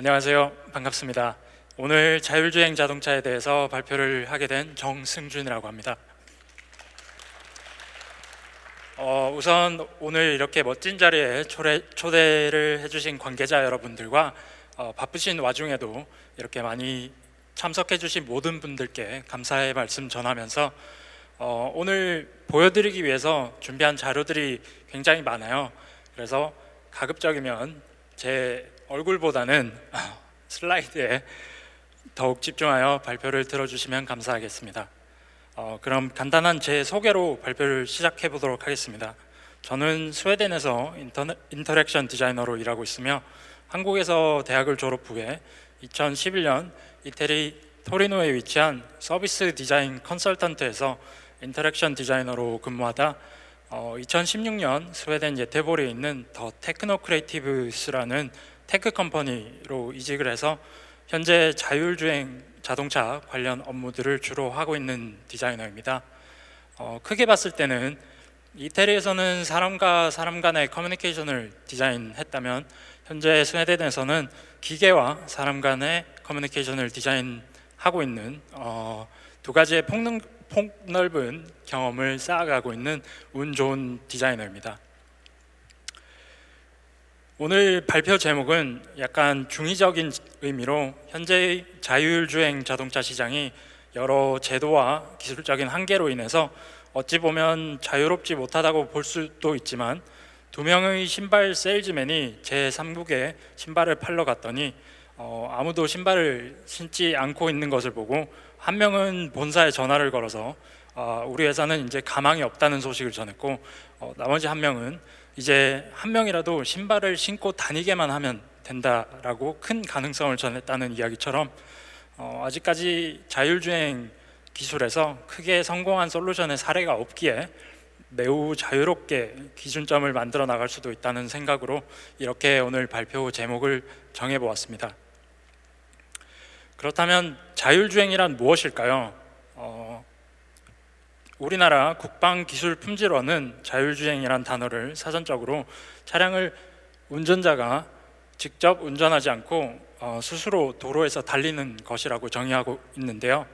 안녕하세요. 반갑습니다. 오늘 자율주행 자동차에 대해서 발표를 하게 된 정승준이라고 합니다. 우선 오늘 이렇게 멋진 자리에 초대를 해주신 관계자 여러분들과 바쁘신 와중에도 이렇게 많이 참석해 주신 모든 분들께 감사의 말씀 전하면서 오늘 보여드리기 위해서 준비한 자료들이 굉장히 많아요. 그래서 가급적이면 제 얼굴보다는 슬라이드에 더욱 집중하여 발표를 들어주시면 감사하겠습니다. 그럼 간단한 제 소개로 발표를 시작해 보도록 하겠습니다. 저는 스웨덴에서 인터랙션 디자이너로 일하고 있으며 한국에서 대학을 졸업 후에 2011년 이태리 토리노에 위치한 서비스 디자인 컨설턴트에서 인터랙션 디자이너로 근무하다 2016년 스웨덴 예테보리에 있는 더 테크노 크리에이티브스라는 테크 컴퍼니로 이직을 해서 현재 자율주행 자동차 관련 업무들을 주로 하고 있는 디자이너입니다. 크게 봤을 때는 이태리에서는 사람과 사람 간의 커뮤니케이션을 디자인했다면 현재 스웨덴에서는 기계와 사람 간의 커뮤니케이션을 디자인하고 있는 두 가지의 폭넓은 경험을 쌓아가고 있는 운 좋은 디자이너입니다. 오늘 발표 제목은 약간 중의적인 의미로 현재의 자율주행 자동차 시장이 여러 제도와 기술적인 한계로 인해서 어찌 보면 자유롭지 못하다고 볼 수도 있지만 두 명의 신발 세일즈맨이 제3국에 신발을 팔러 갔더니 아무도 신발을 신지 않고 있는 것을 보고 한 명은 본사에 전화를 걸어서 우리 회사는 이제 가망이 없다는 소식을 전했고 나머지 한 명은 이제 한 명이라도 신발을 신고 다니게만 하면 된다라고 큰 가능성을 전했다는 이야기처럼 아직까지 자율주행 기술에서 크게 성공한 솔루션의 사례가 없기에 매우 자유롭게 기준점을 만들어 나갈 수도 있다는 생각으로 이렇게 오늘 발표 제목을 정해보았습니다. 그렇다면 자율주행이란 무엇일까요? 우리나라 국방기술품질원은 자율주행이란 단어를 사전적으로 차량을 운전자가 직접 운전하지 않고 스스로 도로에서 달리는 것이라고 정의하고 있는데요.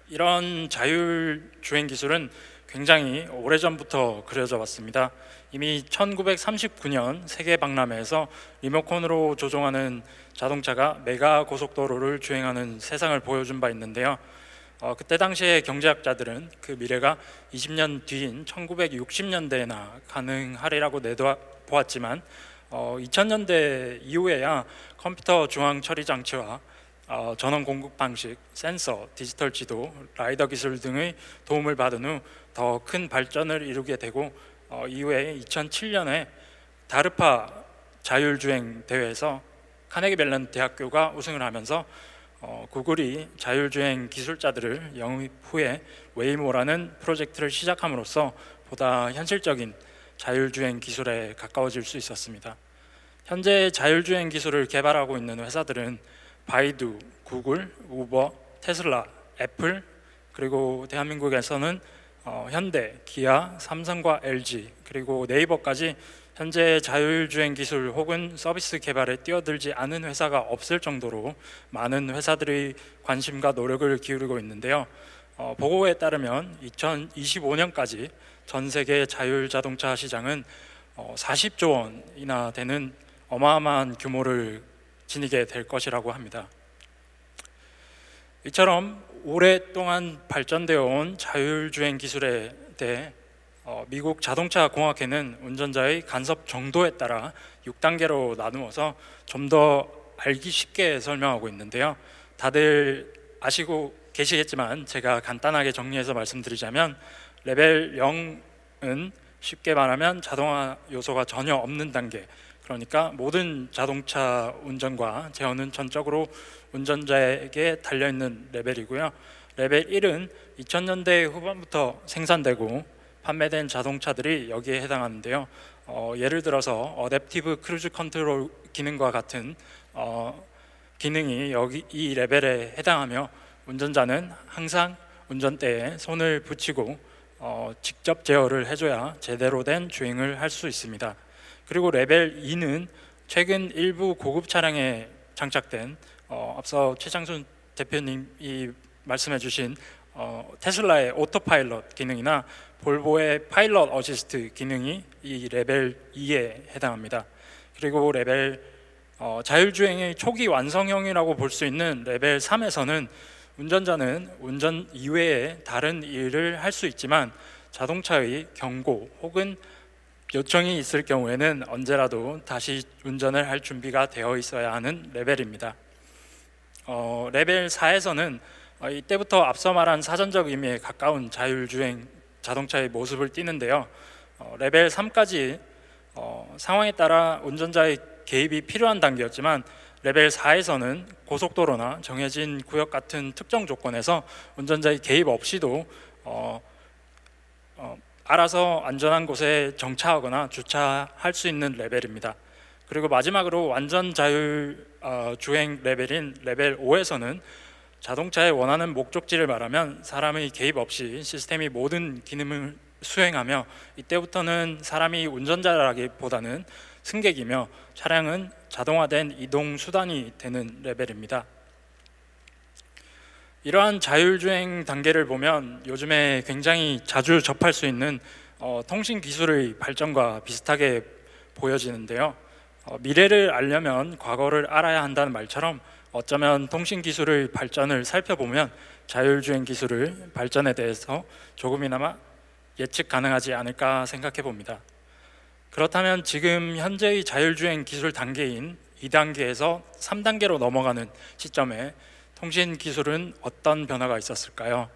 이런 자율주행 기술은 굉장히 오래전부터 그려져 왔습니다. 이미 1939년 세계박람회에서 리모컨으로 조종하는 자동차가 메가 고속도로를 주행하는 세상을 보여준 바 있는데요. 그때 당시에 경제학자들은 그 미래가 20년 뒤인 1960년대에나 가능하리라고 내다보았지만 2000년대 이후에야 컴퓨터 중앙 처리 장치와 전원 공급 방식, 센서, 디지털 지도, 라이더 기술 등의 도움을 받은 후 더 큰 발전을 이루게 되고 이후에 2007년에 다르파 자율주행 대회에서 카네기 멜론 대학교가 우승을 하면서 구글이 자율주행 기술자들을 영입 후에 웨이모라는 프로젝트를 시작함으로써 보다 현실적인 자율주행 기술에 가까워질 수 있었습니다. 현재 자율주행 기술을 개발하고 있는 회사들은 바이두, 구글, 우버, 테슬라, 애플, 그리고 대한민국에서는 현대, 기아, 삼성과 LG, 그리고 네이버까지 현재 자율주행 기술 혹은 서비스 개발에 뛰어들지 않은 회사가 없을 정도로 많은 회사들이 관심과 노력을 기울이고 있는데요. 보고에 따르면 2025년까지 전 세계 자율자동차 시장은 40조 원이나 되는 어마어마한 규모를 지니게 될 것이라고 합니다. 이처럼 오랫동안 발전되어 온 자율주행 기술에 대해 미국 자동차 공학회는 운전자의 간섭 정도에 따라 6단계로 나누어서 좀 더 알기 쉽게 설명하고 있는데요. 다들 아시고 계시겠지만 제가 간단하게 정리해서 말씀드리자면 레벨 0은 쉽게 말하면 자동화 요소가 전혀 없는 단계, 그러니까 모든 자동차 운전과 제어는 전적으로 운전자에게 달려있는 레벨이고요. 레벨 1은 2000년대 후반부터 생산되고 판매된 자동차들이 여기에 해당하는데요. 예를 들어서 어댑티브 크루즈 컨트롤 기능과 같은 기능이 여기 이 레벨에 해당하며 운전자는 항상 운전대에 손을 붙이고 직접 제어를 해줘야 제대로 된 주행을 할 수 있습니다. 그리고 레벨 2는 최근 일부 고급 차량에 장착된 앞서 최장순 대표님이 말씀해주신 테슬라의 오토파일럿 기능이나 볼보의 파일럿 어시스트 기능이 이 레벨 2에 해당합니다. 그리고 레벨 자율주행의 초기 완성형이라고 볼 수 있는 레벨 3에서는 운전자는 운전 이외에 다른 일을 할 수 있지만 자동차의 경고 혹은 요청이 있을 경우에는 언제라도 다시 운전을 할 준비가 되어 있어야 하는 레벨입니다. 레벨 4에서는 이때부터 앞서 말한 사전적 의미에 가까운 자율주행 자동차의 모습을 띠는데요. 레벨 3까지 상황에 따라 운전자의 개입이 필요한 단계였지만 레벨 4에서는 고속도로나 정해진 구역 같은 특정 조건에서 운전자의 개입 없이도 알아서 안전한 곳에 정차하거나 주차할 수 있는 레벨입니다. 그리고 마지막으로 완전 자율 주행 레벨인 레벨 5에서는 자동차의 원하는 목적지를 말하면 사람의 개입 없이 시스템이 모든 기능을 수행하며 이때부터는 사람이 운전자라기보다는 승객이며 차량은 자동화된 이동 수단이 되는 레벨입니다. 이러한 자율주행 단계를 보면 요즘에 굉장히 자주 접할 수 있는 통신 기술의 발전과 비슷하게 보여지는데요. 미래를 알려면 과거를 알아야 한다는 말처럼 어쩌면 통신 기술의 발전을 살펴보면 자율주행 기술의 발전에 대해서 조금이나마 예측 가능하지 않을까 생각해 봅니다. 그렇다면 지금 현재의 자율주행 기술 단계인 2단계에서 3단계로 넘어가는 시점에 통신 기술은 어떤 변화가 있었을까요?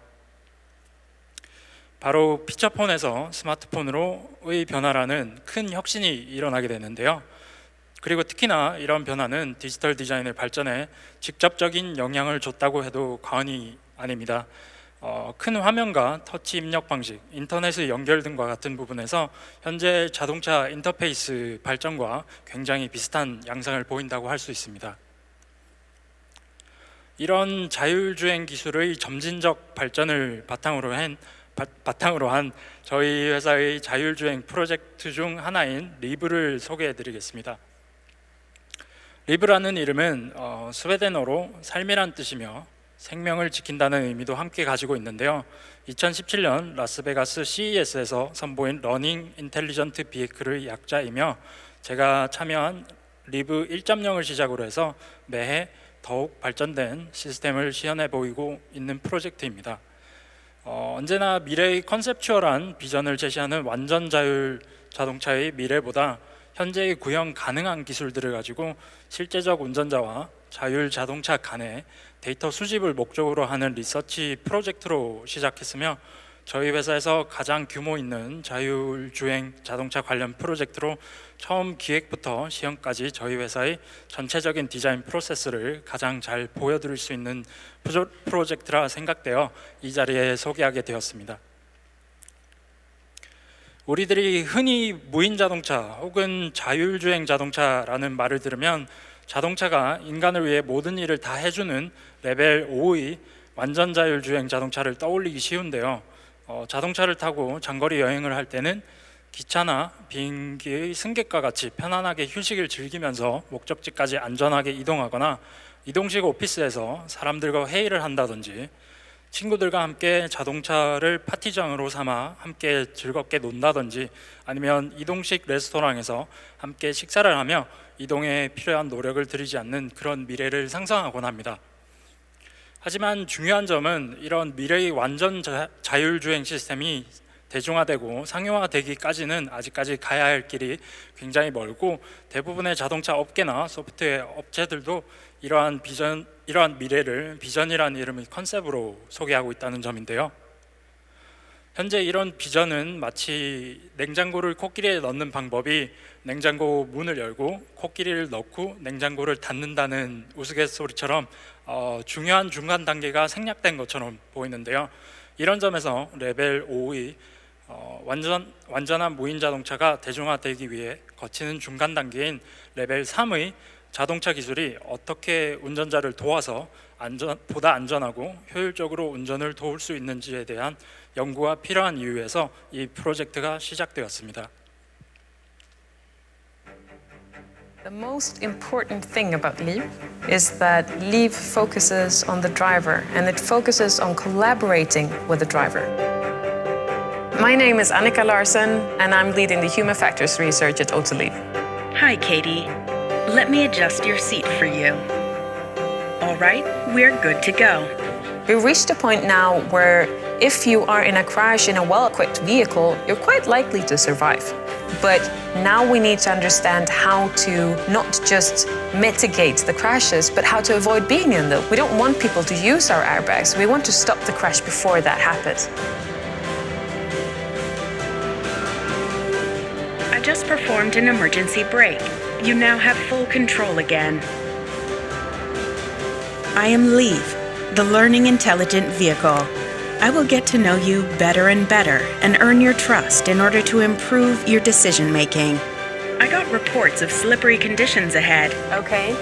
바로 피처폰에서 스마트폰으로의 변화라는 큰 혁신이 일어나게 되는데요. 그리고 특히나 이런 변화는 디지털 디자인의 발전에 직접적인 영향을 줬다고 해도 과언이 아닙니다. 큰 화면과 터치 입력 방식, 인터넷의 연결 등과 같은 부분에서 현재 자동차 인터페이스 발전과 굉장히 비슷한 양상을 보인다고 할 수 있습니다. 이런 자율주행 기술의 점진적 발전을 바탕으로 한 저희 회사의 자율주행 프로젝트 중 하나인 리브를 소개해 드리겠습니다. 리브라는 이름은 스웨덴어로 삶이란 뜻이며 생명을 지킨다는 의미도 함께 가지고 있는데요. 2017년 라스베가스 CES에서 선보인 러닝 인텔리전트 비에클의 약자이며 제가 참여한 리브 1.0을 시작으로 해서 매해 더욱 발전된 시스템을 시연해 보이고 있는 프로젝트입니다. 언제나 미래의 컨셉추얼한 비전을 제시하는 완전 자율 자동차의 미래보다 현재의 구현 가능한 기술들을 가지고 실제적 운전자와 자율 자동차 간의 데이터 수집을 목적으로 하는 리서치 프로젝트로 시작했으며 저희 회사에서 가장 규모 있는 자율주행 자동차 관련 프로젝트로 처음 기획부터 시연까지 저희 회사의 전체적인 디자인 프로세스를 가장 잘 보여드릴 수 있는 프로젝트라 생각되어 이 자리에 소개하게 되었습니다. 우리들이 흔히 무인 자동차 혹은 자율주행 자동차라는 말을 들으면 자동차가 인간을 위해 모든 일을 다 해주는 레벨 5의 완전 자율주행 자동차를 떠올리기 쉬운데요. 자동차를 타고 장거리 여행을 할 때는 기차나 비행기의 승객과 같이 편안하게 휴식을 즐기면서 목적지까지 안전하게 이동하거나 이동식 오피스에서 사람들과 회의를 한다든지 친구들과 함께 자동차를 파티장으로 삼아 함께 즐겁게 논다든지 아니면 이동식 레스토랑에서 함께 식사를 하며 이동에 필요한 노력을 들이지 않는 그런 미래를 상상하곤 합니다. 하지만 중요한 점은 이런 미래의 완전 자율주행 시스템이 대중화되고 상용화되기까지는 아직까지 가야 할 길이 굉장히 멀고 대부분의 자동차 업계나 소프트웨어 업체들도 이러한 미래를 비전이라는 이름의 컨셉으로 소개하고 있다는 점인데요. 현재 이런 비전은 마치 냉장고를 코끼리에 넣는 방법이 냉장고 문을 열고 코끼리를 넣고 냉장고를 닫는다는 우스갯소리처럼 중요한 중간 단계가 생략된 것처럼 보이는데요. 이런 점에서 레벨 5의 완전한 무인 자동차가 대중화되기 위해 거치는 중간 단계인 레벨 3의 자동차 기술이 어떻게 운전자를 도와서 보다 안전하고 효율적으로 운전을 도울 수 있는지에 대한 연구가 필요한 이유에서 이 프로젝트가 시작되었습니다. The most important thing about Leap is that Leap focuses on the driver and it focuses on collaborating with the driver. My name is Annika Larsson and I'm leading the human factors research at Autoliv. Hi, Katie. Let me adjust your seat for you. All right, we're good to go. We've reached a point now where if you are in a crash in a well-equipped vehicle, you're quite likely to survive. But now we need to understand how to not just mitigate the crashes, but how to avoid being in them. We don't want people to use our airbags. We want to stop the crash before that happens. I just performed an emergency brake. You now have full control again. I am Leave, the learning intelligent vehicle. I will get to know you better and better and earn your trust in order to improve your decision making. I got reports of slippery conditions ahead. Okay.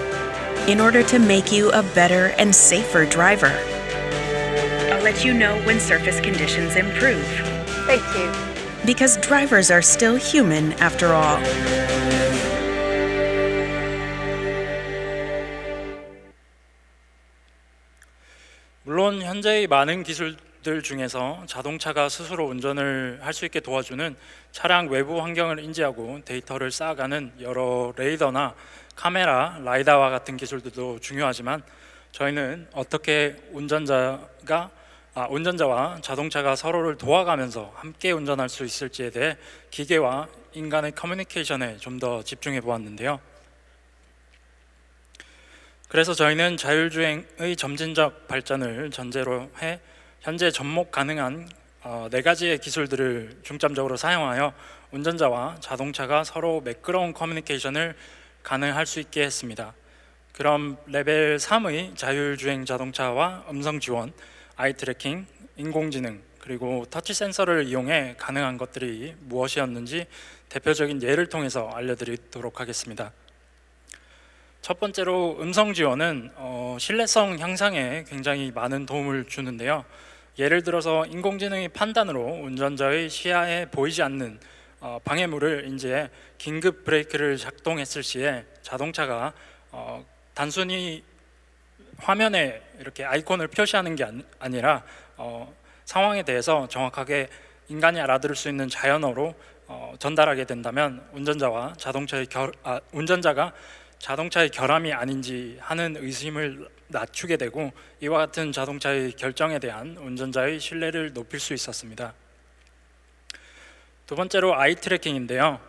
In order to make you a better and safer driver. I'll let you know when surface conditions improve. Thank you. Because drivers are still human after all. 물론 현재의 많은 기술들 중에서 자동차가 스스로 운전을 할 수 있게 도와주는 차량 외부 환경을 인지하고 데이터를 쌓아가는 여러 레이더나 카메라, 라이다와 같은 기술들도 중요하지만 저희는 어떻게 운전자와 자동차가 서로를 도와가면서 함께 운전할 수 있을지에 대해 기계와 인간의 커뮤니케이션에 좀 더 집중해 보았는데요. 그래서 저희는 자율주행의 점진적 발전을 전제로 해 현재 접목 가능한 4가지의 기술들을 중점적으로 사용하여 운전자와 자동차가 서로 매끄러운 커뮤니케이션을 가능할 수 있게 했습니다. 그럼 레벨 3의 자율주행 자동차와 음성 지원, 아이 트래킹, 인공지능, 그리고 터치 센서를 이용해 가능한 것들이 무엇이었는지 대표적인 예를 통해서 알려드리도록 하겠습니다. 첫 번째로 음성 지원은 신뢰성 향상에 굉장히 많은 도움을 주는데요. 예를 들어서 인공지능의 판단으로 운전자의 시야에 보이지 않는 방해물을 인지해 긴급 브레이크를 작동했을 시에 자동차가 단순히 화면에 이렇게 아이콘을 표시하는 게 아니라 상황에 대해서 정확하게 인간이 알아들을 수 있는 자연어로 전달하게 된다면 운전자가 자동차의 결함이 아닌지 하는 의심을 낮추게 되고 이와 같은 자동차의 결정에 대한 운전자의 신뢰를 높일 수 있었습니다. 두 번째로 아이 트래킹인데요.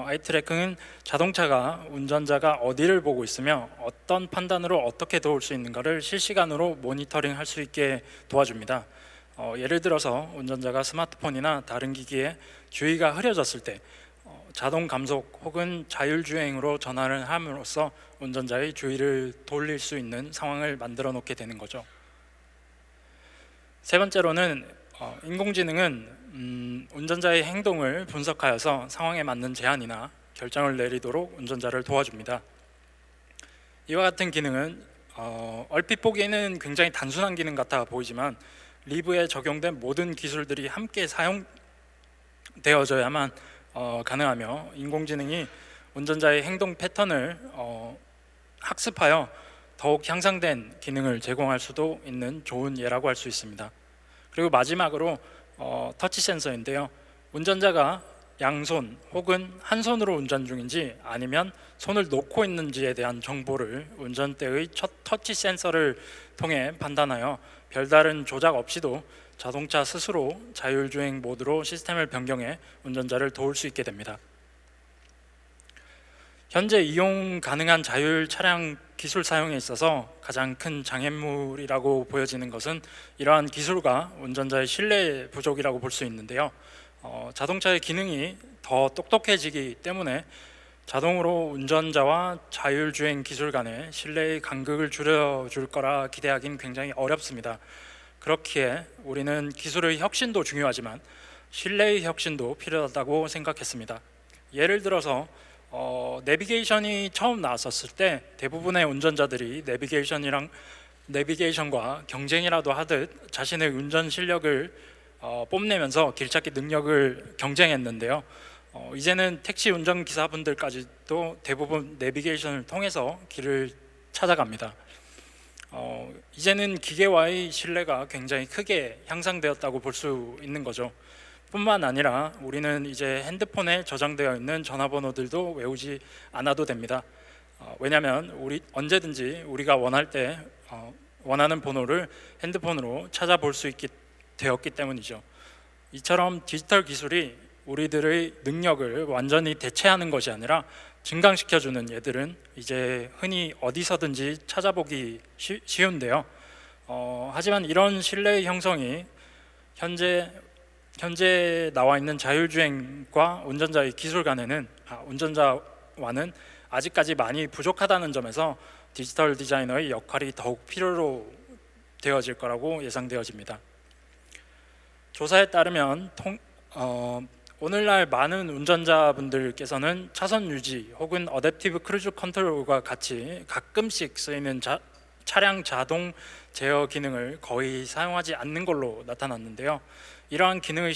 아이 트래킹은 자동차가 운전자가 어디를 보고 있으며 어떤 판단으로 어떻게 도울 수 있는가를 실시간으로 모니터링 할 수 있게 도와줍니다. 예를 들어서 운전자가 스마트폰이나 다른 기기에 주의가 흐려졌을 때 자동 감속 혹은 자율주행으로 전환을 함으로써 운전자의 주의를 돌릴 수 있는 상황을 만들어 놓게 되는 거죠. 세 번째로는 인공지능은 운전자의 행동을 분석하여서 상황에 맞는 제안이나 결정을 내리도록 운전자를 도와줍니다. 이와 같은 기능은 얼핏 보기에는 굉장히 단순한 기능 같아 보이지만 리브에 적용된 모든 기술들이 함께 사용되어져야만 가능하며 인공지능이 운전자의 행동 패턴을 학습하여 더욱 향상된 기능을 제공할 수도 있는 좋은 예라고 할 수 있습니다. 그리고 마지막으로 터치 센서인데요. 운전자가 양손 혹은 한 손으로 운전 중인지 아니면 손을 놓고 있는지에 대한 정보를 운전대의 터치 센서를 통해 판단하여 별다른 조작 없이도 자동차 스스로 자율주행 모드로 시스템을 변경해 운전자를 도울 수 있게 됩니다. 현재 이용 가능한 자율 차량 기술 사용에 있어서 가장 큰 장애물이라고 보여지는 것은 이러한 기술과 운전자의 신뢰 부족이라고 볼 수 있는데요. 자동차의 기능이 더 똑똑해지기 때문에 자동으로 운전자와 자율주행 기술 간의 신뢰의 간극을 줄여줄 거라 기대하기는 굉장히 어렵습니다. 그렇기에 우리는 기술의 혁신도 중요하지만 신뢰의 혁신도 필요하다고 생각했습니다. 예를 들어서 내비게이션이 처음 나왔었을 때 대부분의 운전자들이 내비게이션과 경쟁이라도 하듯 자신의 운전 실력을 뽐내면서 길찾기 능력을 경쟁했는데요. 이제는 택시 운전기사분들까지도 대부분 내비게이션을 통해서 길을 찾아갑니다. 이제는 기계와의 신뢰가 굉장히 크게 향상되었다고 볼 수 있는 거죠. 뿐만 아니라 우리는 이제 핸드폰에 저장되어 있는 전화번호들도 외우지 않아도 됩니다. 왜냐하면 언제든지 우리가 원할 때 원하는 번호를 핸드폰으로 찾아볼 수 있게 되었기 때문이죠. 이처럼 디지털 기술이 우리들의 능력을 완전히 대체하는 것이 아니라 증강시켜주는 예들은 이제 흔히 어디서든지 찾아보기 쉬운데요. 하지만 이런 신뢰의 형성이 현재 나와 있는 자율주행과 운전자의 기술 간에는 운전자와는 아직까지 많이 부족하다는 점에서 디지털 디자이너의 역할이 더욱 필요로 되어질 거라고 예상되어집니다. 조사에 따르면 오늘날 많은 운전자분들께서는 차선 유지 혹은 어댑티브 크루즈 컨트롤과 같이 가끔씩 쓰이는 차량 자동 제어 기능을 거의 사용하지 않는 걸로 나타났는데요. 이러한 기능의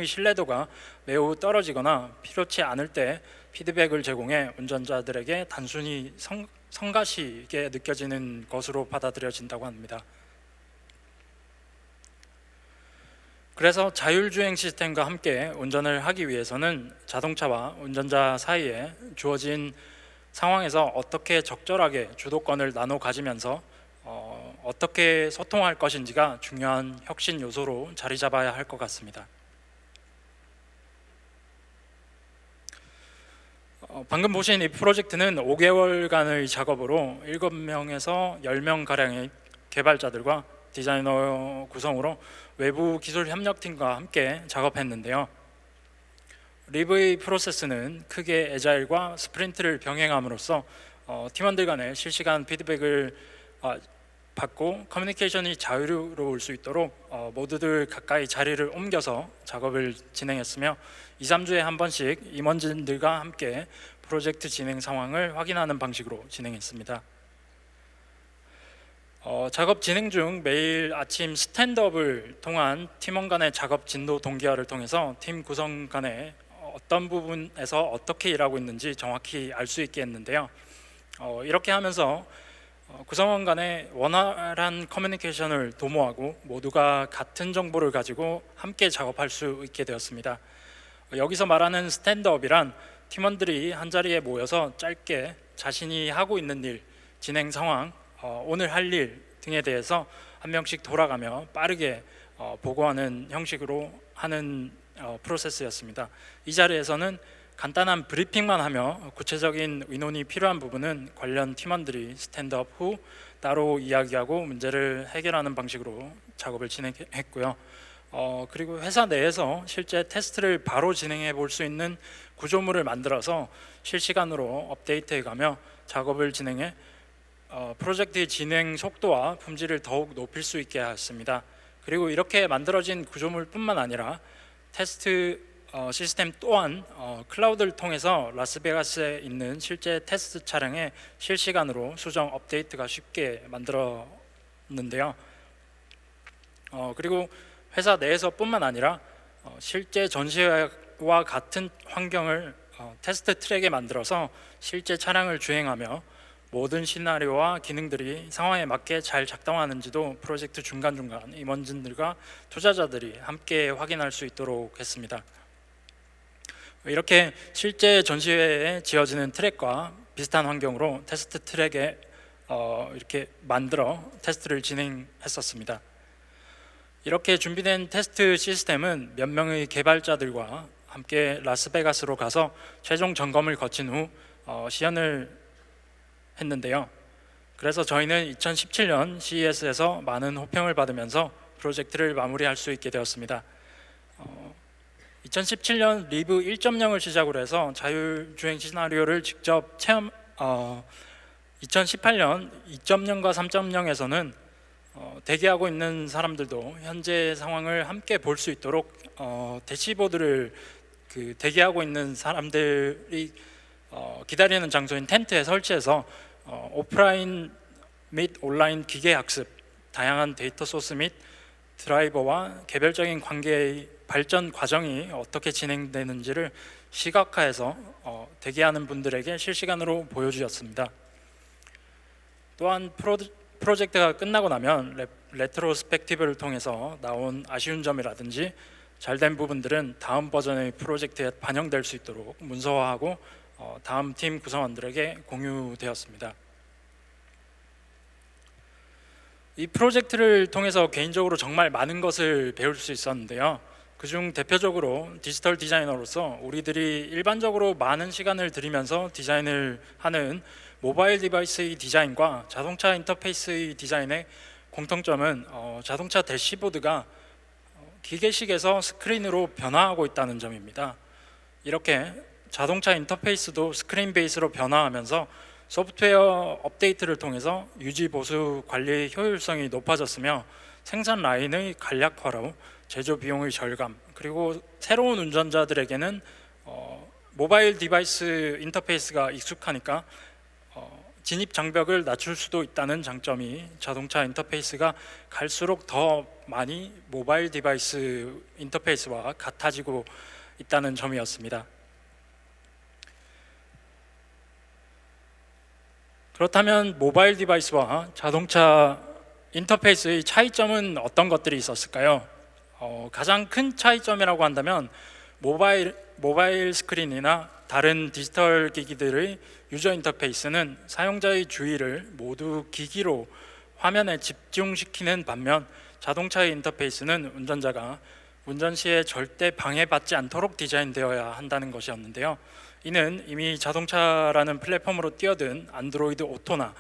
신뢰도가 매우 떨어지거나 필요치 않을 때 피드백을 제공해 운전자들에게 단순히 성가시게 느껴지는 것으로 받아들여진다고 합니다. 그래서 자율주행 시스템과 함께 운전을 하기 위해서는 자동차와 운전자 사이에 주어진 상황에서 어떻게 적절하게 주도권을 나눠 가지면서 어떻게 소통할 것인지가 중요한 혁신 요소로 자리 잡아야 할 것 같습니다. 방금 보신 이 프로젝트는 5개월간의 작업으로 7명에서 10명가량의 개발자들과 디자이너 구성으로 외부 기술 협력팀과 함께 작업했는데요. 리브의 프로세스는 크게 애자일과 스프린트를 병행함으로써 팀원들 간의 실시간 피드백을 받고 커뮤니케이션이 자유로울 수 있도록 모두들 가까이 자리를 옮겨서 작업을 진행했으며 2-3주에 한 번씩 임원진들과 함께 프로젝트 진행 상황을 확인하는 방식으로 진행했습니다. 작업 진행 중 매일 아침 스탠드업을 통한 팀원 간의 작업 진도 동기화를 통해서 팀 구성 간에 어떤 부분에서 어떻게 일하고 있는지 정확히 알 수 있게 했는데요. 이렇게 하면서 구성원 간의 원활한 커뮤니케이션을 도모하고 모두가 같은 정보를 가지고 함께 작업할 수 있게 되었습니다. 여기서 말하는 스탠드업이란 팀원들이 한자리에 모여서 짧게 자신이 하고 있는 일, 진행 상황, 오늘 할 일 등에 대해서 한 명씩 돌아가며 빠르게 보고하는 형식으로 하는 프로세스였습니다. 이 자리에서는 간단한 브리핑만 하며 구체적인 의논이 필요한 부분은 관련 팀원들이 스탠드업 후 따로 이야기하고 문제를 해결하는 방식으로 작업을 진행했고요. 그리고 회사 내에서 실제 테스트를 바로 진행해 볼 수 있는 구조물을 만들어서 실시간으로 업데이트해가며 작업을 진행해 프로젝트의 진행 속도와 품질을 더욱 높일 수 있게 하였습니다. 그리고 이렇게 만들어진 구조물뿐만 아니라 테스트 시스템 또한 클라우드를 통해서 라스베가스에 있는 실제 테스트 차량에 실시간으로 수정 업데이트가 쉽게 만들었는데요. 그리고 회사 내에서뿐만 아니라 실제 전시회와 같은 환경을 테스트 트랙에 만들어서 실제 차량을 주행하며 모든 시나리오와 기능들이 상황에 맞게 잘 작동하는지도 프로젝트 중간중간 임원진들과 투자자들이 함께 확인할 수 있도록 했습니다. 이렇게 실제 전시회에 지어지는 트랙과 비슷한 환경으로 테스트 트랙에 이렇게 만들어 테스트를 진행했었습니다. 이렇게 준비된 테스트 시스템은 몇 명의 개발자들과 함께 라스베가스로 가서 최종 점검을 거친 후 시연을 했는데요. 그래서 저희는 2017년 CES에서 많은 호평을 받으면서 프로젝트를 마무리할 수 있게 되었습니다. 2017년 리브 1.0을 시작으로 해서 자율주행 시나리오를 직접 체험 2018년 2.0과 3.0에서는 대기하고 있는 사람들도 현재 상황을 함께 볼 수 있도록 대시보드를 대기하고 있는 사람들이 기다리는 장소인 텐트에 설치해서 오프라인 및 온라인 기계 학습, 다양한 데이터 소스 및 드라이버와 개별적인 관계의 발전 과정이 어떻게 진행되는지를 시각화해서 대기하는 분들에게 실시간으로 보여주었습니다. 또한 프로젝트가 끝나고 나면 레트로스펙티브를 통해서 나온 아쉬운 점이라든지 잘된 부분들은 다음 버전의 프로젝트에 반영될 수 있도록 문서화하고 다음 팀 구성원들에게 공유되었습니다. 이 프로젝트를 통해서 개인적으로 정말 많은 것을 배울 수 있었는데요. 그중 대표적으로 디지털 디자이너로서 우리들이 일반적으로 많은 시간을 들이면서 디자인을 하는 모바일 디바이스의 디자인과 자동차 인터페이스의 디자인의 공통점은 자동차 대시보드가 기계식에서 스크린으로 변화하고 있다는 점입니다. 이렇게 자동차 인터페이스도 스크린 베이스로 변화하면서 소프트웨어 업데이트를 통해서 유지 보수 관리 효율성이 높아졌으며 생산 라인의 간략화로 제조 비용의 절감, 그리고 새로운 운전자들에게는 모바일 디바이스 인터페이스가 익숙하니까 진입 장벽을 낮출 수도 있다는 장점이 자동차 인터페이스가 갈수록 더 많이 모바일 디바이스 인터페이스와 같아지고 있다는 점이었습니다. 그렇다면 모바일 디바이스와 자동차 인터페이스의 차이점은 어떤 것들이 있었을까요? 가장 큰 차이점이라고 한다면 모바일 스크린이나 다른 디지털 기기들의 유저 인터페이스는 사용자의 주의를 모두 기기로 화면에 집중시키는 반면 자동차의 인터페이스는 운전자가 운전 시에 절대 방해받지 않도록 디자인되어야 한다는 것이었는데요. 이는 이미 자동차라는 플랫폼으로 뛰어든 안드로이드 오토나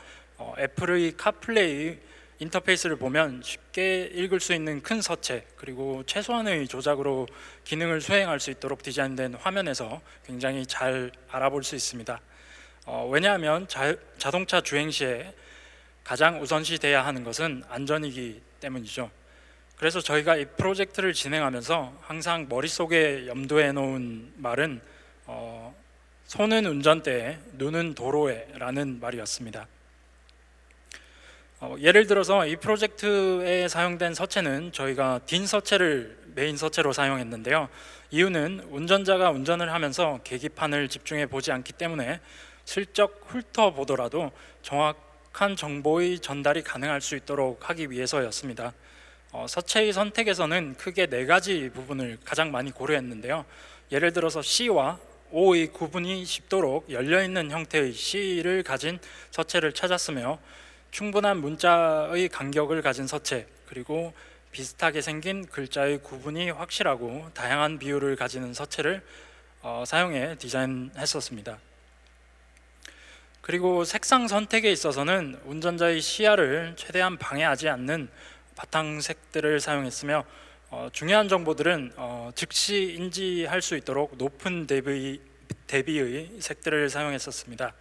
애플의 카플레이 인터페이스를 보면 쉽게 읽을 수 있는 큰 서체, 그리고 최소한의 조작으로 기능을 수행할 수 있도록 디자인된 화면에서 굉장히 잘 알아볼 수 있습니다. 왜냐하면 자동차 주행 시에 가장 우선시돼야 하는 것은 안전이기 때문이죠. 그래서 저희가 이 프로젝트를 진행하면서 항상 머릿속에 염두에 놓은 말은 손은 운전대에, 눈은 도로에 라는 말이었습니다. 예를 들어서 이 프로젝트에 사용된 서체는 저희가 딘 서체를 메인 서체로 사용했는데요. 이유는 운전자가 운전을 하면서 계기판을 집중해 보지 않기 때문에 슬쩍 훑어보더라도 정확한 정보의 전달이 가능할 수 있도록 하기 위해서였습니다. 서체의 선택에서는 크게 4가지 부분을 가장 많이 고려했는데요. 예를 들어서 C와 O의 구분이 쉽도록 열려있는 형태의 C를 가진 서체를 찾았으며, 충분한 문자의 간격을 가진 서체, 그리고 비슷하게 생긴 글자의 구분이 확실하고 다양한 비율을 가지는 서체를 사용해 디자인했었습니다. 그리고 색상 선택에 있어서는 운전자의 시야를 최대한 방해하지 않는 바탕색들을 사용했으며, 중요한 정보들은 즉시 인지할 수 있도록 높은 대비의 색들을 사용했었습니다.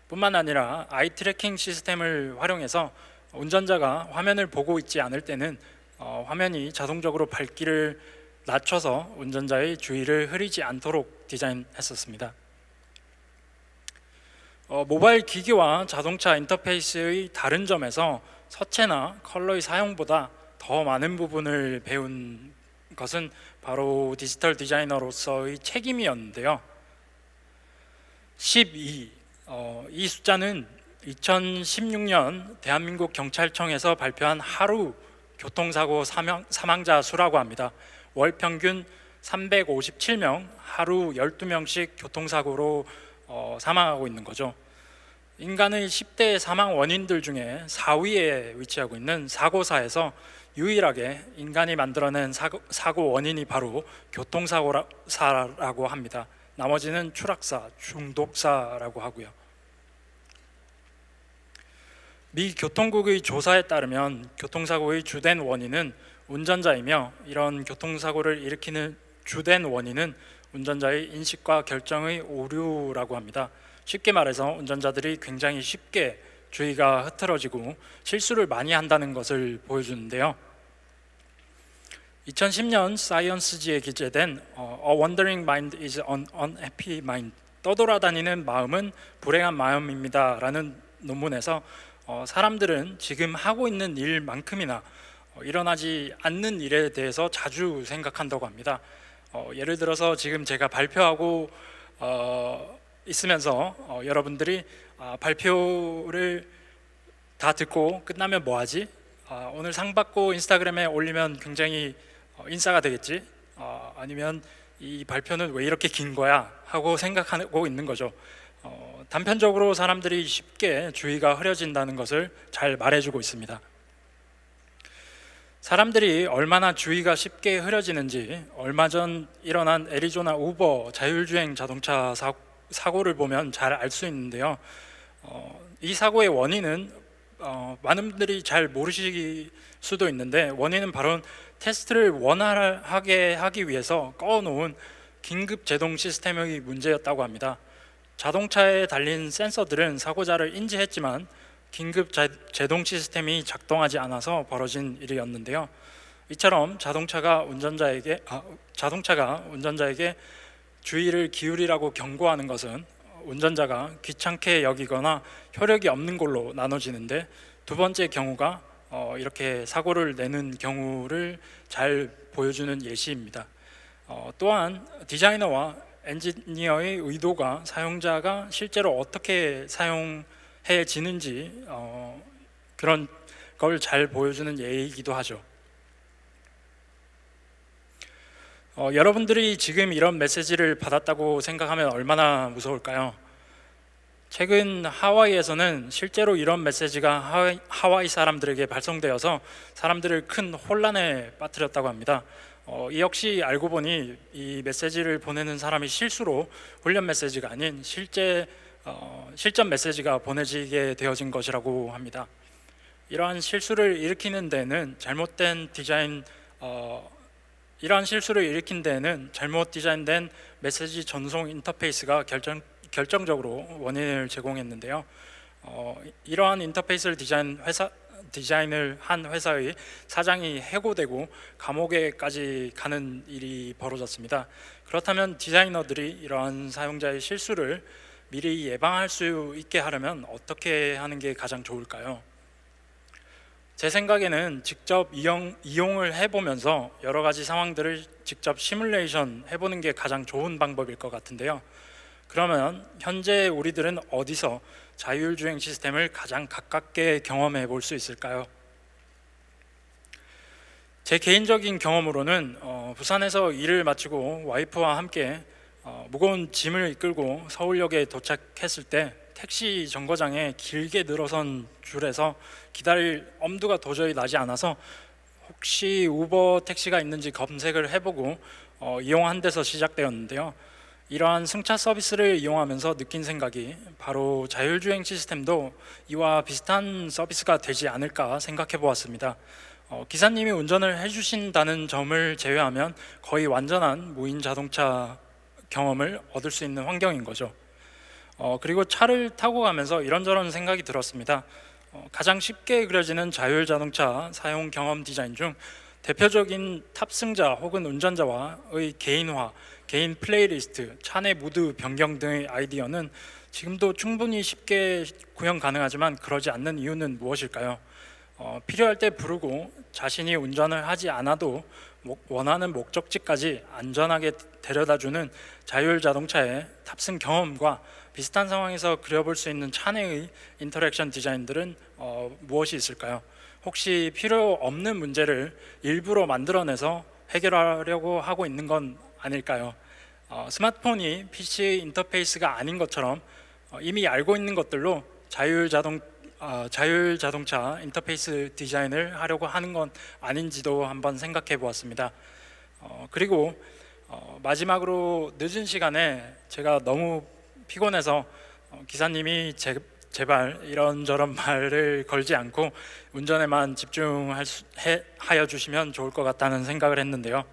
뿐만 아니라 아이 트래킹 시스템을 활용해서 운전자가 화면을 보고 있지 않을 때는 화면이 자동적으로 밝기를 낮춰서 운전자의 주의를 흐리지 않도록 디자인했었습니다. 모바일 기기와 자동차 인터페이스의 다른 점에서 서체나 컬러의 사용보다 더 많은 부분을 배운 것은 바로 디지털 디자이너로서의 책임이었는데요. 12, 이 숫자는 2016년 대한민국 경찰청에서 발표한 하루 교통사고 사망자 수라고 합니다. 월 평균 357명, 하루 12명씩 교통사고로 사망하고 있는 거죠. 인간의 10대 사망 원인들 중에 4위에 위치하고 있는 사고사에서 유일하게 인간이 만들어낸 사고 원인이 바로 교통사고라고 합니다. 나머지는 추락사, 중독사라고 하고요. 미 교통국의 조사에 따르면 교통사고의 주된 원인은 운전자이며, 이런 교통사고를 일으키는 주된 원인은 운전자의 인식과 결정의 오류라고 합니다. 쉽게 말해서 운전자들이 굉장히 쉽게 주의가 흐트러지고 실수를 많이 한다는 것을 보여주는데요. 2010년 사이언스지에 기재된 A Wandering Mind is an Unhappy Mind, 떠돌아다니는 마음은 불행한 마음입니다 라는 논문에서 사람들은 지금 하고 있는 일만큼이나 일어나지 않는 일에 대해서 자주 생각한다고 합니다. 예를 들어서 지금 제가 발표하고 있으면서 여러분들이 발표를 다 듣고 끝나면 뭐 하지? 오늘 상 받고 인스타그램에 올리면 굉장히 인싸가 되겠지? 아니면 이 발표는 왜 이렇게 긴 거야? 하고 생각하고 있는 거죠. 단편적으로 사람들이 쉽게 주의가 흐려진다는 것을 잘 말해주고 있습니다. 사람들이 얼마나 주의가 쉽게 흐려지는지 얼마 전 일어난 애리조나 우버 자율주행 자동차 사고를 보면 잘 알 수 있는데요. 이 사고의 원인은 많은 분들이 잘 모르실 수도 있는데, 원인은 바로 테스트를 원활하게 하기 위해서 꺼놓은 긴급 제동 시스템의 문제였다고 합니다. 자동차에 달린 센서들은 사고자를 인지했지만 긴급 제동 시스템이 작동하지 않아서 벌어진 일이었는데요. 이처럼 자동차가 운전자에게 주의를 기울이라고 경고하는 것은 운전자가 귀찮게 여기거나 효력이 없는 걸로 나눠지는데, 두 번째 경우가 이렇게 사고를 내는 경우를 잘 보여주는 예시입니다. 또한 디자이너와 엔지니어의 의도가 사용자가 실제로 어떻게 사용해지는지 그런 걸 잘 보여주는 예이기도 하죠. 여러분들이 지금 이런 메시지를 받았다고 생각하면 얼마나 무서울까요? 최근 하와이에서는 실제로 이런 메시지가 하와이 사람들에게 발송되어서 사람들을 큰 혼란에 빠뜨렸다고 합니다. 이 역시 알고 보니 이 메시지를 보내는 사람이 실수로 훈련 메시지가 아닌 실전 메시지가 보내지게 되어진 것이라고 합니다. 이러한 실수를 일으키는 데는 잘못 디자인된 메시지 전송 인터페이스가 결정적으로 원인을 제공했는데요. 이러한 인터페이스를 디자인을 한 회사의 사장이 해고되고 감옥에까지 가는 일이 벌어졌습니다. 그렇다면 디자이너들이 이러한 사용자의 실수를 미리 예방할 수 있게 하려면 어떻게 하는 게 가장 좋을까요? 제 생각에는 직접 이용을 해보면서 여러 가지 상황들을 직접 시뮬레이션 해보는 게 가장 좋은 방법일 것 같은데요. 그러면 현재 우리들은 어디서 자율주행 시스템을 가장 가깝게 경험해 볼 수 있을까요? 제 개인적인 경험으로는 부산에서 일을 마치고 와이프와 함께 무거운 짐을 이끌고 서울역에 도착했을 때 택시 정거장에 길게 늘어선 줄에서 기다릴 엄두가 도저히 나지 않아서 혹시 우버 택시가 있는지 검색을 해보고 이용한 데서 시작되었는데요. 이러한 승차 서비스를 이용하면서 느낀 생각이 바로 자율주행 시스템도 이와 비슷한 서비스가 되지 않을까 생각해 보았습니다. 기사님이 운전을 해주신다는 점을 제외하면 거의 완전한 무인 자동차 경험을 얻을 수 있는 환경인 거죠. 그리고 차를 타고 가면서 이런저런 생각이 들었습니다. 가장 쉽게 그려지는 자율자동차 사용 경험 디자인 중 대표적인 탑승자 혹은 운전자와의 개인화, 개인 플레이리스트, 차내 무드 변경 등의 아이디어는 지금도 충분히 쉽게 구현 가능하지만 그러지 않는 이유는 무엇일까요? 필요할 때 부르고 자신이 운전을 하지 않아도 원하는 목적지까지 안전하게 데려다주는 자율자동차의 탑승 경험과 비슷한 상황에서 그려볼 수 있는 차내의 인터랙션 디자인들은 무엇이 있을까요? 혹시 필요 없는 문제를 일부러 만들어내서 해결하려고 하고 있는 건 아닐까요? 스마트폰이 PC의 인터페이스가 아닌 것처럼 이미 알고 있는 것들로 자율자동차 인터페이스 디자인을 하려고 하는 건 아닌지도 한번 생각해 보았습니다. 그리고 마지막으로 늦은 시간에 제가 너무 피곤해서 기사님이 제발 이런저런 말을 걸지 않고 운전에만 집중하여 주시면 좋을 것 같다는 생각을 했는데요.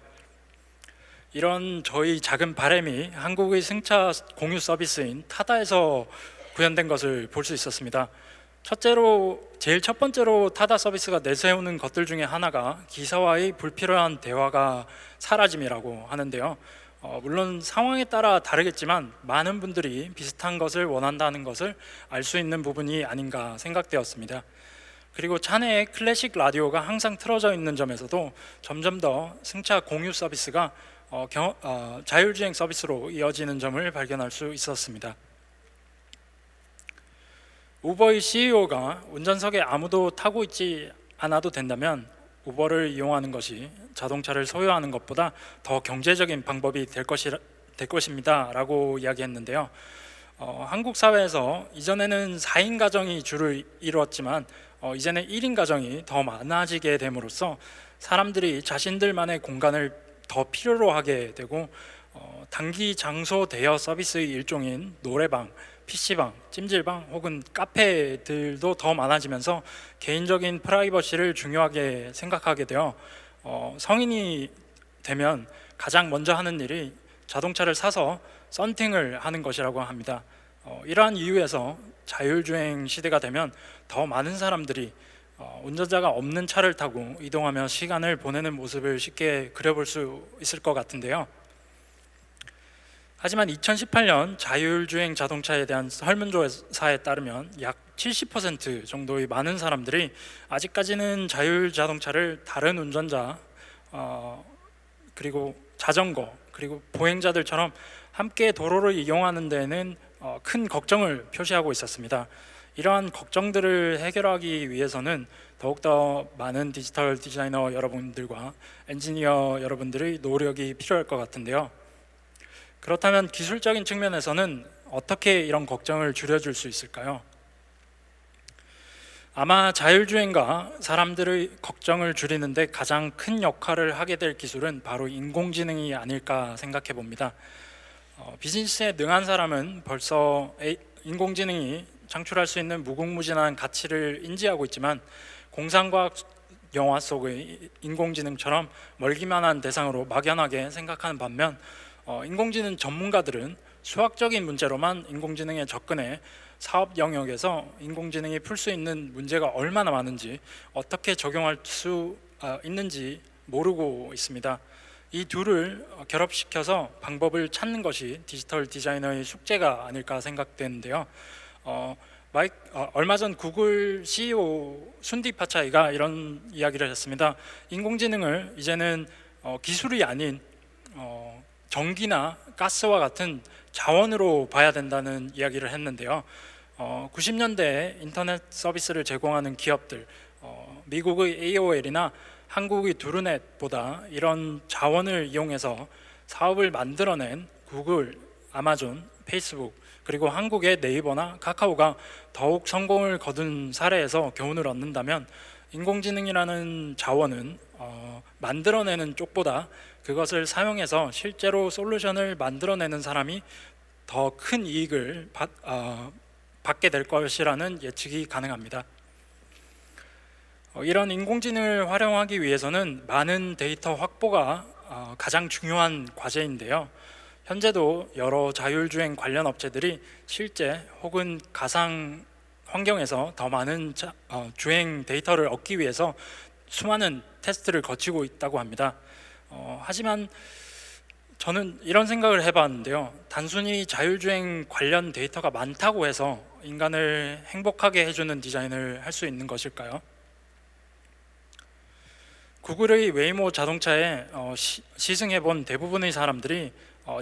이런 저희 작은 바람이 한국의 승차 공유 서비스인 타다에서 구현된 것을 볼 수 있었습니다. 제일 첫 번째로 타다 서비스가 내세우는 것들 중에 하나가 기사와의 불필요한 대화가 사라짐이라고 하는데요. 물론 상황에 따라 다르겠지만 많은 분들이 비슷한 것을 원한다는 것을 알 수 있는 부분이 아닌가 생각되었습니다. 그리고 차내에 클래식 라디오가 항상 틀어져 있는 점에서도 점점 더 승차 공유 서비스가 자율주행 서비스로 이어지는 점을 발견할 수 있었습니다. 우버의 CEO가 운전석에 아무도 타고 있지 않아도 된다면 우버를 이용하는 것이 자동차를 소유하는 것보다 더 경제적인 방법이 될 것입니다 라고 이야기했는데요. 한국 사회에서 이전에는 4인 가정이 주를 이루었지만 이제는 1인 가정이 더 많아지게 됨으로써 사람들이 자신들만의 공간을 더 필요로 하게 되고 단기 장소 대여 서비스의 일종인 노래방, PC방, 찜질방 혹은 카페들도 더 많아지면서 개인적인 프라이버시를 중요하게 생각하게 되어 성인이 되면 가장 먼저 하는 일이 자동차를 사서 썬팅을 하는 것이라고 합니다. 이러한 이유에서 자율주행 시대가 되면 더 많은 사람들이 운전자가 없는 차를 타고 이동하며 시간을 보내는 모습을 쉽게 그려볼 수 있을 것 같은데요. 하지만 2018년 자율주행 자동차에 대한 설문조사에 따르면 약 70% 정도의 많은 사람들이 아직까지는 자율자동차를 다른 운전자 그리고 자전거 그리고 보행자들처럼 함께 도로를 이용하는 데에는 큰 걱정을 표시하고 있었습니다. 이러한 걱정들을 해결하기 위해서는 더욱더 많은 디지털 디자이너 여러분들과 엔지니어 여러분들의 노력이 필요할 것 같은데요. 그렇다면 기술적인 측면에서는 어떻게 이런 걱정을 줄여줄 수 있을까요? 아마 자율주행과 사람들의 걱정을 줄이는데 가장 큰 역할을 하게 될 기술은 바로 인공지능이 아닐까 생각해 봅니다. 비즈니스에 능한 사람은 벌써 인공지능이 창출할 수 있는 무궁무진한 가치를 인지하고 있지만 공상과학 영화 속의 인공지능처럼 멀기만한 대상으로 막연하게 생각하는 반면 인공지능 전문가들은 수학적인 문제로만 인공지능에 접근해 사업 영역에서 인공지능이 풀 수 있는 문제가 얼마나 많은지 어떻게 적용할 수 있는지 모르고 있습니다. 이 둘을 결합시켜서 방법을 찾는 것이 디지털 디자이너의 숙제가 아닐까 생각되는데요. 얼마 전 구글 CEO 순디 파차이가 이런 이야기를 했습니다. 인공지능을 이제는 기술이 아닌 전기나 가스와 같은 자원으로 봐야 된다는 이야기를 했는데요. 90년대에 인터넷 서비스를 제공하는 기업들, 미국의 AOL이나 한국의 두루넷보다 이런 자원을 이용해서 사업을 만들어낸 구글, 아마존, 페이스북 그리고 한국의 네이버나 카카오가 더욱 성공을 거둔 사례에서 교훈을 얻는다면 인공지능이라는 자원은 만들어내는 쪽보다 그것을 사용해서 실제로 솔루션을 만들어내는 사람이 더 큰 이익을 받게 될 것이라는 예측이 가능합니다. 이런 인공지능을 활용하기 위해서는 많은 데이터 확보가 가장 중요한 과제인데요. 현재도 여러 자율주행 관련 업체들이 실제 혹은 가상 환경에서 더 많은 주행 데이터를 얻기 위해서 수많은 테스트를 거치고 있다고 합니다. 하지만 저는 이런 생각을 해봤는데요. 단순히 자율주행 관련 데이터가 많다고 해서 인간을 행복하게 해주는 디자인을 할 수 있는 것일까요? 구글의 웨이모 자동차에 시승해본 대부분의 사람들이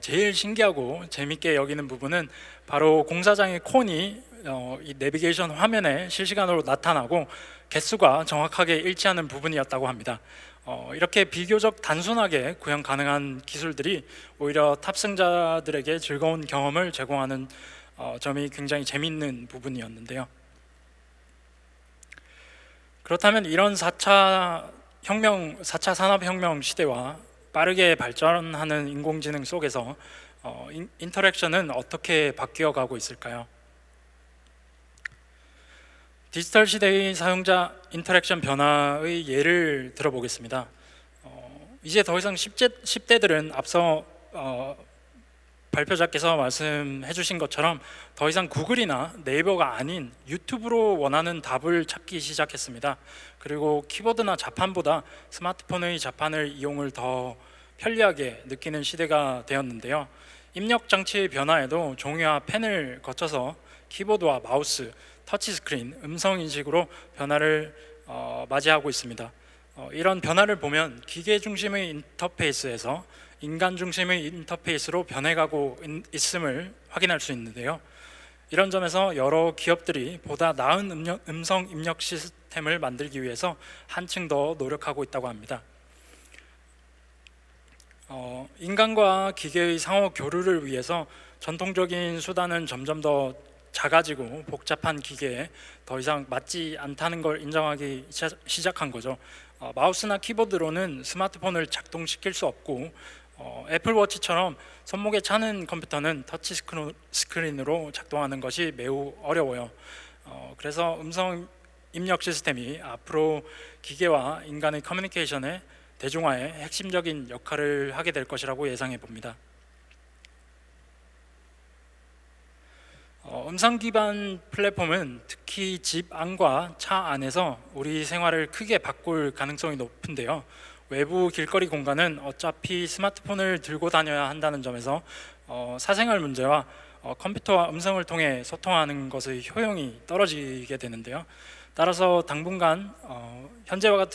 제일 신기하고 재밌게 여기는 부분은 바로 공사장의 콘이 이 내비게이션 화면에 실시간으로 나타나고 개수가 정확하게 일치하는 부분이었다고 합니다. 이렇게 비교적 단순하게 구현 가능한 기술들이 오히려 탑승자들에게 즐거운 경험을 제공하는 점이 굉장히 재미있는 부분이었는데요. 그렇다면 이런 4차 산업혁명 시대와 빠르게 발전하는 인공지능 속에서 인터랙션은 어떻게 바뀌어가고 있을까요? 디지털 시대의 사용자 인터랙션 변화의 예를 들어보겠습니다. 이제 더 이상 10대들은 앞서 발표자께서 말씀해 주신 것처럼 더 이상 구글이나 네이버가 아닌 유튜브로 원하는 답을 찾기 시작했습니다. 그리고 키보드나 자판보다 스마트폰의 자판을 이용을 더 편리하게 느끼는 시대가 되었는데요. 입력 장치의 변화에도 종이와 펜을 거쳐서 키보드와 마우스, 터치스크린, 음성 인식으로 변화를 맞이하고 있습니다. 이런 변화를 보면 기계 중심의 인터페이스에서 인간 중심의 인터페이스로 변해가고 있음을 확인할 수 있는데요. 이런 점에서 여러 기업들이 보다 나은 음성 입력 시스템을 만들기 위해서 한층 더 노력하고 있다고 합니다. 인간과 기계의 상호 교류를 위해서 전통적인 수단은 점점 더 작아지고 복잡한 기계에 더 이상 맞지 않다는 걸 인정하기 시작한 거죠. 마우스나 키보드로는 스마트폰을 작동시킬 수 없고 애플워치처럼 손목에 차는 컴퓨터는 터치 스크린으로 작동하는 것이 매우 어려워요. 그래서 음성 입력 시스템이 앞으로 기계와 인간의 커뮤니케이션의 대중화에 핵심적인 역할을 하게 될 것이라고 예상해 봅니다. 음성 기반 플랫폼은 특히 집 안과 차 안에서 우리 생활을 크게 바꿀 가능성이 높은데요. 외부 길거리 공간은 어차피 스마트폰을 들고 다녀야 한다는 점에서 사생활 문제와 컴퓨터와 음성을 통해 소통하는 것의 효용이 떨어지게 되는데요. 따라서 당분간은 현재와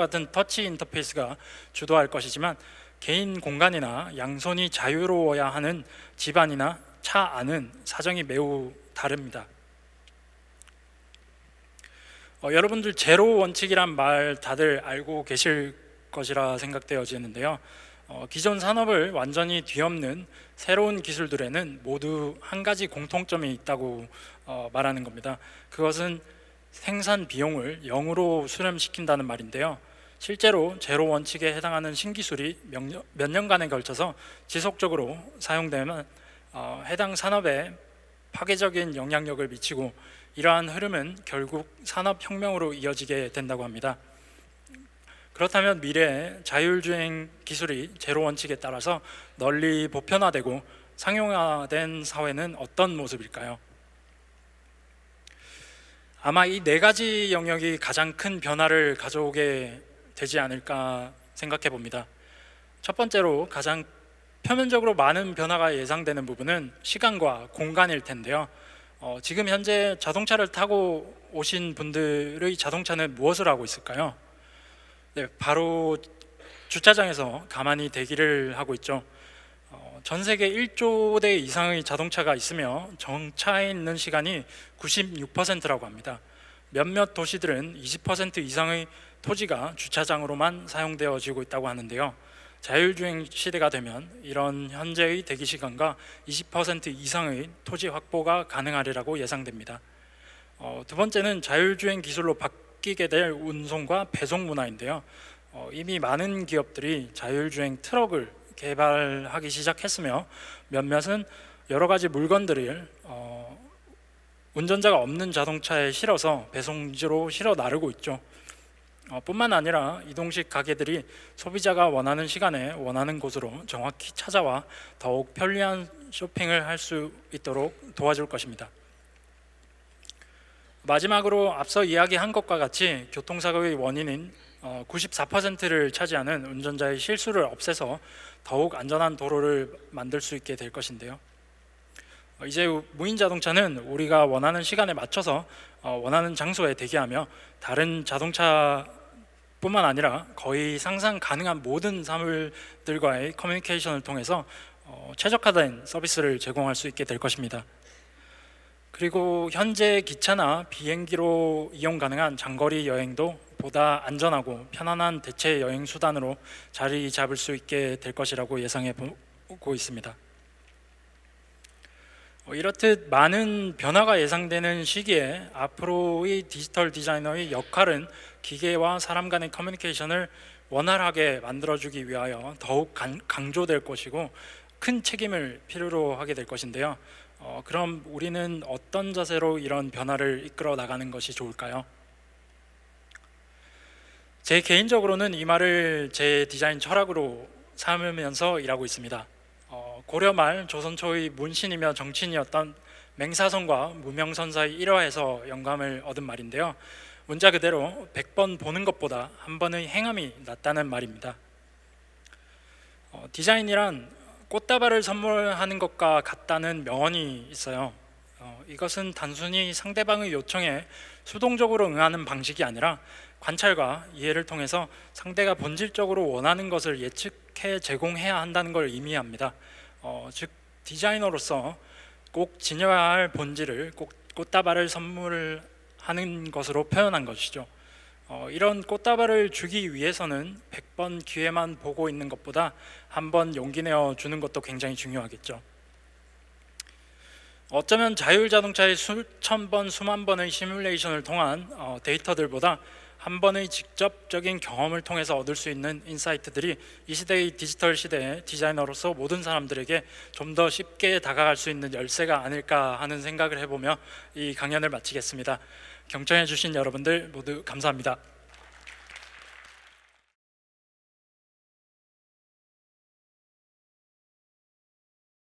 같은 터치 인터페이스가 주도할 것이지만 개인 공간이나 양손이 자유로워야 하는 집안이나 차 안은 사정이 매우 다릅니다. 여러분들 제로 원칙이란 말 다들 알고 계실 것이라 생각되어지는데요. 기존 산업을 완전히 뒤엎는 새로운 기술들에는 모두 한 가지 공통점이 있다고 말하는 겁니다. 그것은 생산 비용을 0으로 수렴시킨다는 말인데요. 실제로 제로 원칙에 해당하는 신기술이 몇 년간에 걸쳐서 지속적으로 사용되면 해당 산업에 파괴적인 영향력을 미치고 이러한 흐름은 결국 산업혁명으로 이어지게 된다고 합니다. 그렇다면 미래의 자율주행 기술이 제로 원칙에 따라서 널리 보편화되고 상용화된 사회는 어떤 모습일까요? 아마 이 네 가지 영역이 가장 큰 변화를 가져오게 되지 않을까 생각해 봅니다. 첫 번째로 가장 표면적으로 많은 변화가 예상되는 부분은 시간과 공간일 텐데요. 지금 현재 자동차를 타고 오신 분들의 자동차는 무엇을 하고 있을까요? 네, 바로 주차장에서 가만히 대기를 하고 있죠. 전 세계 1조 대 이상의 자동차가 있으며 정차해 있는 시간이 96%라고 합니다. 몇몇 도시들은 20% 이상의 토지가 주차장으로만 사용되어지고 있다고 하는데요. 자율주행 시대가 되면 이런 현재의 대기 시간과 20% 이상의 토지 확보가 가능하리라고 예상됩니다. 두 번째는 자율주행 기술로 바뀌게 될 운송과 배송 문화인데요. 이미 많은 기업들이 자율주행 트럭을 개발하기 시작했으며 몇몇은 여러 가지 물건들을 운전자가 없는 자동차에 실어서 배송지로 실어 나르고 있죠. 뿐만 아니라 이동식 가게들이 소비자가 원하는 시간에 원하는 곳으로 정확히 찾아와 더욱 편리한 쇼핑을 할 수 있도록 도와줄 것입니다. 마지막으로 앞서 이야기한 것과 같이 교통사고의 원인인 94%를 차지하는 운전자의 실수를 없애서 더욱 안전한 도로를 만들 수 있게 될 것인데요. 이제 무인 자동차는 우리가 원하는 시간에 맞춰서 원하는 장소에 대기하며 다른 자동차뿐만 아니라 거의 상상 가능한 모든 사물들과의 커뮤니케이션을 통해서 최적화된 서비스를 제공할 수 있게 될 것입니다. 그리고 현재 기차나 비행기로 이용 가능한 장거리 여행도 보다 안전하고 편안한 대체 여행 수단으로 자리 잡을 수 있게 될 것이라고 예상해 보고 있습니다. 이렇듯 많은 변화가 예상되는 시기에 앞으로의 디지털 디자이너의 역할은 기계와 사람 간의 커뮤니케이션을 원활하게 만들어주기 위하여 더욱 강조될 것이고 큰 책임을 필요로 하게 될 것인데요. 그럼 우리는 어떤 자세로 이런 변화를 이끌어 나가는 것이 좋을까요? 제 개인적으로는 이 말을 제 디자인 철학으로 삼으면서 일하고 있습니다. 고려 말 조선 초의 문신이며 정치인이었던 맹사성과 무명선사의 일화에서 영감을 얻은 말인데요. 문자 그대로 100번 보는 것보다 한 번의 행함이 낫다는 말입니다. 디자인이란 꽃다발을 선물하는 것과 같다는 명언이 있어요. 이것은 단순히 상대방의 요청에 수동적으로 응하는 방식이 아니라 관찰과 이해를 통해서 상대가 본질적으로 원하는 것을 예측해 제공해야 한다는 걸 의미합니다. 즉 디자이너로서 꼭 지녀야 할 본질을 꼭 꽃다발을 선물하는 것으로 표현한 것이죠. 이런 꽃다발을 주기 위해서는 100번 기회만 보고 있는 것보다 한 번 용기 내어 주는 것도 굉장히 중요하겠죠. 어쩌면 자율자동차의 수천 번, 수만 번의 시뮬레이션을 통한 데이터들보다 한 번의 직접적인 경험을 통해서 얻을 수 있는 인사이트들이 이 시대의 디지털 시대의 디자이너로서 모든 사람들에게 좀 더 쉽게 다가갈 수 있는 열쇠가 아닐까 하는 생각을 해보며 이 강연을 마치겠습니다. 경청해 주신 여러분들 모두 감사합니다.